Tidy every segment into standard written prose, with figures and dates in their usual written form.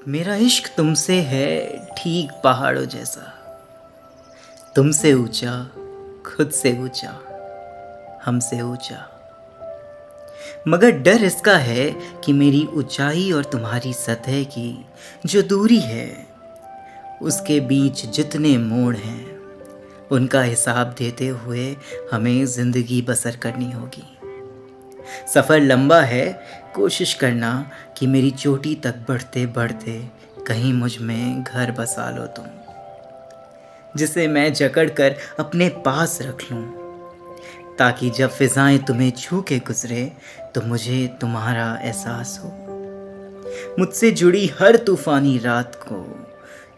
मेरा इश्क तुमसे है ठीक पहाड़ों जैसा, तुमसे ऊंचा, खुद से ऊंचा, हमसे ऊंचा। मगर डर इसका है कि मेरी ऊंचाई और तुम्हारी सतह की जो दूरी है, उसके बीच जितने मोड़ हैं, उनका हिसाब देते हुए हमें जिंदगी बसर करनी होगी। सफ़र लंबा है, कोशिश करना कि मेरी चोटी तक बढ़ते बढ़ते कहीं मुझ में घर बसा लो तुम, जिसे मैं जकड़ कर अपने पास रख लूं, ताकि जब फिजाएं तुम्हें छू के गुजरे तो मुझे तुम्हारा एहसास हो। मुझसे जुड़ी हर तूफानी रात को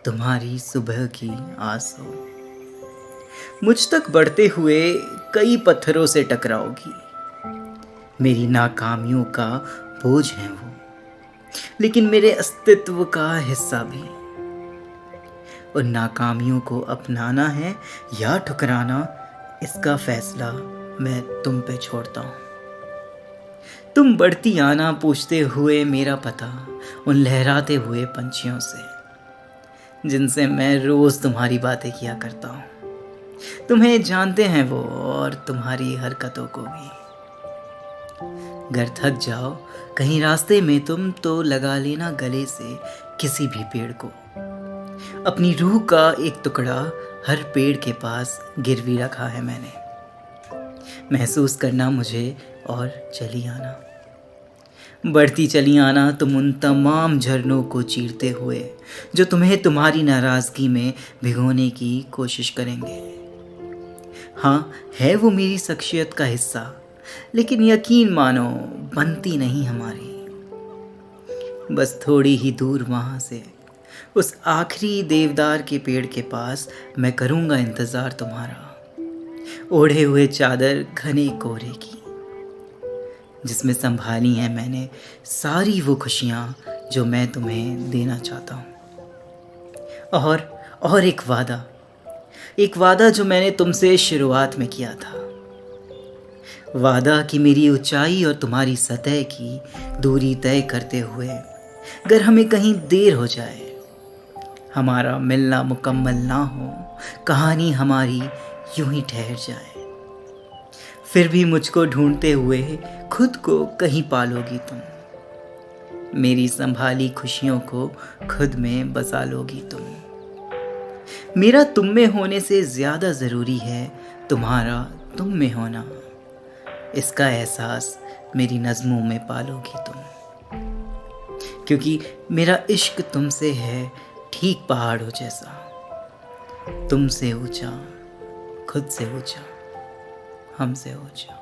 तुम्हारी सुबह की आस हो। मुझ तक बढ़ते हुए कई पत्थरों से टकराओगी, मेरी नाकामियों का बोझ है वो, लेकिन मेरे अस्तित्व का हिस्सा भी। उन नाकामियों को अपनाना है या ठुकराना, इसका फैसला मैं तुम पे छोड़ता हूँ। तुम बढ़ती आना पूछते हुए मेरा पता उन लहराते हुए पंछियों से, जिनसे मैं रोज तुम्हारी बातें किया करता हूँ। तुम्हें जानते हैं वो और तुम्हारी हरकतों को भी। अगर थक जाओ कहीं रास्ते में तुम तो लगा लेना गले से किसी भी पेड़ को। अपनी रूह का एक टुकड़ा हर पेड़ के पास गिरवी रखा है मैंने। महसूस करना मुझे और चली आना, बढ़ती चली आना तुम उन तमाम झरनों को चीरते हुए जो तुम्हें तुम्हारी नाराज़गी में भिगोने की कोशिश करेंगे। हाँ, है वो मेरी शख्सियत का हिस्सा, लेकिन यकीन मानो बनती नहीं हमारी। बस थोड़ी ही दूर वहाँ से उस आखिरी देवदार के पेड़ के पास मैं करूँगा इंतज़ार तुम्हारा, ओढ़े हुए चादर घने कोहरे की, जिसमें संभाली हैं मैंने सारी वो खुशियाँ जो मैं तुम्हें देना चाहता हूँ। और एक वादा जो मैंने तुमसे शुरुआत में किया था। वादा कि मेरी ऊंचाई और तुम्हारी सतह की दूरी तय करते हुए अगर हमें कहीं देर हो जाए, हमारा मिलना मुकम्मल ना हो, कहानी हमारी यूं ही ठहर जाए, फिर भी मुझको ढूंढते हुए खुद को कहीं पालोगी तुम। मेरी संभाली खुशियों को खुद में बसा लोगी तुम। मेरा तुम में होने से ज़्यादा ज़रूरी है तुम्हारा तुम में होना। इसका एहसास मेरी नज़मों में पालोगी तुम, क्योंकि मेरा इश्क तुमसे है ठीक पहाड़ों जैसा, तुमसे ऊंचा, खुद से ऊंचा, हमसे ऊंचा।